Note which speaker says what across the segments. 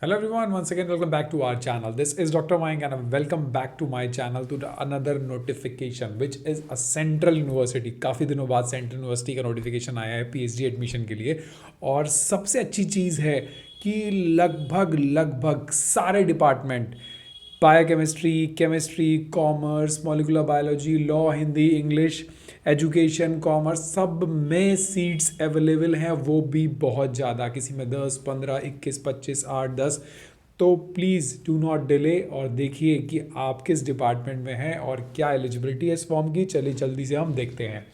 Speaker 1: Hello everyone, once again welcome back to our channel. This is Dr. Mayank and welcome back to my channel to another notification which is a Central University. काफ़ी दिनों बाद central university का notification आया है PhD admission के लिए और सबसे अच्छी चीज़ है कि लगभग लगभग सारे department biochemistry, chemistry, commerce, molecular biology, law, Hindi, English, education, commerce सब में सीट्स अवेलेबल हैं, वो भी बहुत ज़्यादा, किसी में 10, 15, 21, 25, 8, 10। तो प्लीज़ डू नॉट डिले और देखिए कि आप किस डिपार्टमेंट में हैं और क्या एलिजिबिलिटी है इस फॉर्म की। चलिए जल्दी से हम देखते हैं।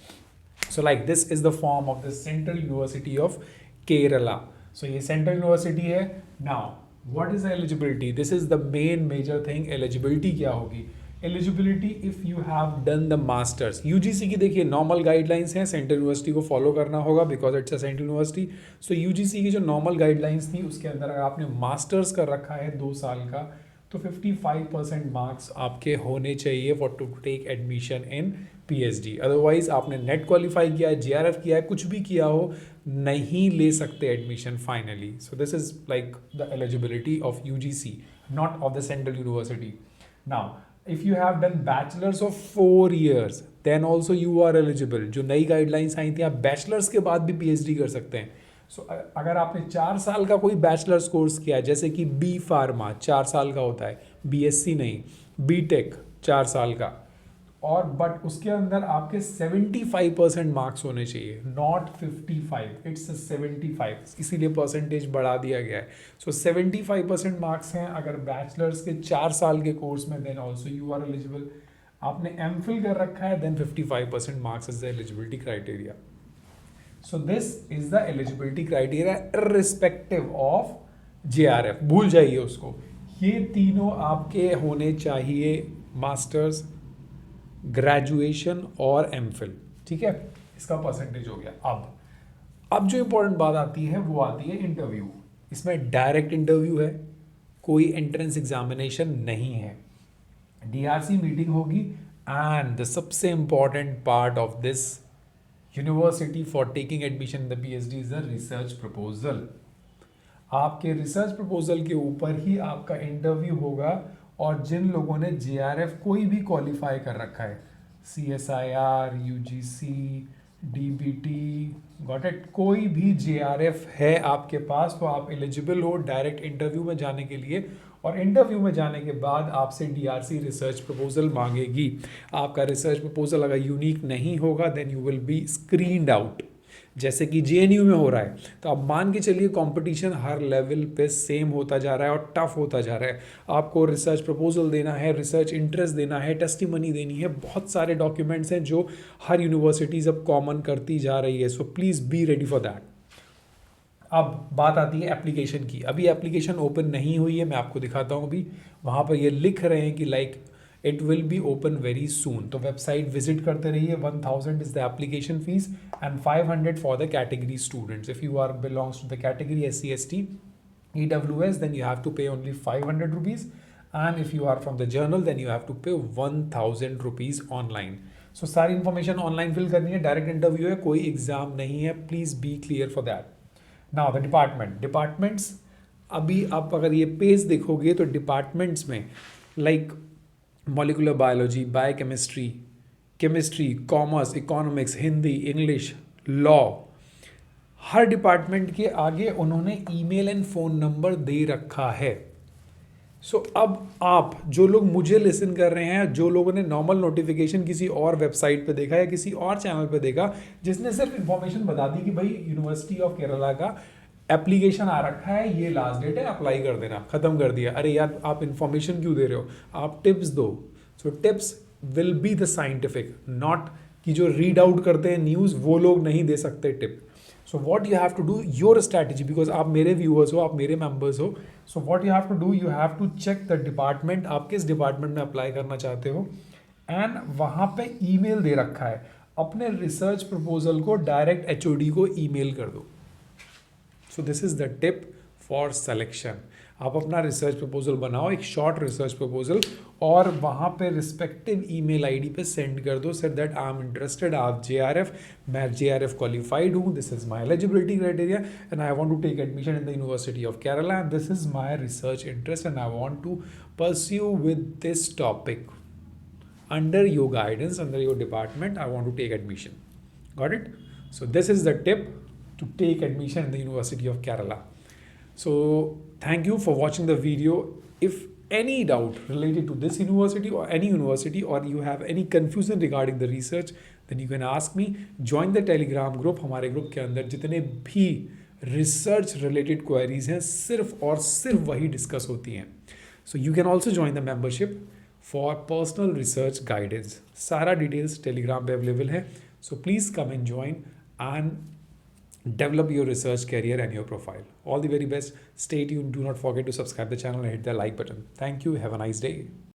Speaker 1: So like this is the form of the Central University of Kerala. So ये Central University है. Now what is the eligibility? This is the main major thing. Eligibility क्या होगी? Eligibility if you have done the masters. UGC की देखिए normal guidelines हैं, Central University को follow करना होगा because it's a Central University. So UGC की जो normal guidelines थी उसके अंदर अगर आपने masters कर रखा है 2 साल का तो 55% मार्क्स आपके होने चाहिए for to take admission in PhD. Otherwise आपने नेट क्वालिफाई किया है, जेआरएफ किया है, कुछ भी किया हो, नहीं ले सकते admission finally. So this is like the eligibility of UGC, not of the central university. Now if you have done bachelors of 4 years then also you are eligible. जो नई गाइडलाइंस आई थी, आप बैचलर्स के बाद भी पीएचडी कर सकते हैं। सो अगर आपने 4 साल का कोई बैचलर्स कोर्स किया है, जैसे कि बी फार्मा 4 साल का होता है, बीएससी नहीं, बीटेक 4 साल का, और बट उसके अंदर आपके 75% मार्क्स होने चाहिए, नॉट 55, इट्स 75, इसीलिए परसेंटेज बढ़ा दिया गया है। सो 75% मार्क्स हैं अगर बैचलर्स के 4 साल के कोर्स में, then also you are eligible. आपने एमफिल कर रखा है, then 55% marks is the eligibility criteria. So this is the eligibility criteria irrespective of JRF, भूल जाइए उसको। ये तीनों आपके होने चाहिए, मास्टर्स, ग्रेजुएशन और एमफिल, ठीक है। इसका परसेंटेज हो गया। अब जो इंपॉर्टेंट बात आती है वो आती है इंटरव्यू। इसमें डायरेक्ट इंटरव्यू है, कोई एंट्रेंस एग्जामिनेशन नहीं है। डीआरसी मीटिंग होगी एंड द सबसे important part of this university for taking admission in the PhD is the research proposal. आपके रिसर्च प्रपोजल के ऊपर ही आपका इंटरव्यू होगा और जिन लोगों ने जेआरएफ कोई भी क्वालिफाई कर रखा है, CSIR, UGC, DBT, got it, कोई भी जेआरएफ है आपके पास तो आप एलिजिबल हो डायरेक्ट इंटरव्यू में जाने के लिए। और इंटरव्यू में जाने के बाद आपसे डीआरसी रिसर्च प्रपोजल मांगेगी। आपका रिसर्च प्रपोजल अगर यूनिक नहीं होगा then you will be screened out, जैसे कि जेएनयू में हो रहा है। तो आप मान के चलिए कंपटीशन हर लेवल पे सेम होता जा रहा है और टफ होता जा रहा है। आपको रिसर्च प्रपोजल देना है, रिसर्च इंटरेस्ट देना है, टेस्टिमनी देनी है, बहुत सारे डॉक्यूमेंट्स हैं जो हर यूनिवर्सिटीज अब कॉमन करती जा रही है। So please be ready for that. अब बात आती है एप्लीकेशन की। अभी एप्लीकेशन ओपन नहीं हुई है, मैं आपको दिखाता हूँ। अभी वहाँ पर ये लिख रहे हैं कि like it will be open very soon. तो वेबसाइट विजिट करते रहिए। 1000 is the application fees and 500 for the category students. If you are belongs to the category SC/ST, EWS, then you have to pay only 500 rupees, and if you are from the journal then you have to pay 1000 rupees online. So सारी information online fill करनी है, direct interview है, कोई exam नहीं है। Please be clear for that. Now the departments, अभी आप अगर ये पेज देखोगे तो डिपार्टमेंट्स में like molecular biology, biochemistry, chemistry, commerce, economics, Hindi, English, law, हर डिपार्टमेंट के आगे उन्होंने ईमेल एंड फ़ोन नंबर दे रखा है। सो अब आप जो लोग मुझे लिसन कर रहे हैं, जो लोगों ने नॉर्मल नोटिफिकेशन किसी और वेबसाइट पे देखा या किसी और चैनल पे देखा, जिसने सिर्फ इन्फॉर्मेशन बता दी कि भाई यूनिवर्सिटी ऑफ केरला का एप्लीकेशन आ रखा है, ये लास्ट डेट है, अप्लाई कर देना, ख़त्म कर दिया। अरे यार आप इन्फॉर्मेशन क्यों दे रहे हो, आप टिप्स दो। So tips will be the scientific, not कि जो रीड आउट करते हैं न्यूज़ वो लोग नहीं दे सकते tip. So what you have to do your strategy, because आप मेरे व्यूअर्स हो, आप मेरे मेंबर्स हो। So what you have to do, you have to check the department, आप किस डिपार्टमेंट में अप्लाई करना चाहते हो, एंड वहाँ पे ईमेल दे रखा है। अपने रिसर्च प्रपोजल को डायरेक्ट HOD को ईमेल कर दो। So this is the tip for selection. आप अपना रिसर्च प्रपोजल बनाओ, एक शॉर्ट रिसर्च प्रपोजल, और वहाँ पे रिस्पेक्टिव ईमेल आईडी पे सेंड कर दो, sir that I am interested, आप JRF, मैं JRF क्वालिफाइड हूँ, this is my eligibility criteria and I want to take admission in the university of Kerala and this is my research interest and I want to pursue with this topic under your guidance, under your department. I want to take admission. Got it? So this is the tip to take admission in the University of Kerala. So thank you for watching the video. If any doubt related to this university or any university, or you have any confusion regarding the research, then you can ask me. Join the Telegram group. हमारे group के अंदर जितने भी research related queries हैं सिर्फ और सिर्फ वही डिस्कस होती हैं. So you can also join the membership for personal research guidance. सारा डिटेल्स टेलीग्राम पे अवेलेबल है. So please come and join and develop your research career and your profile. All the very best. Stay tuned. Do not forget to subscribe the channel and hit the like button. Thank you. Have a nice day.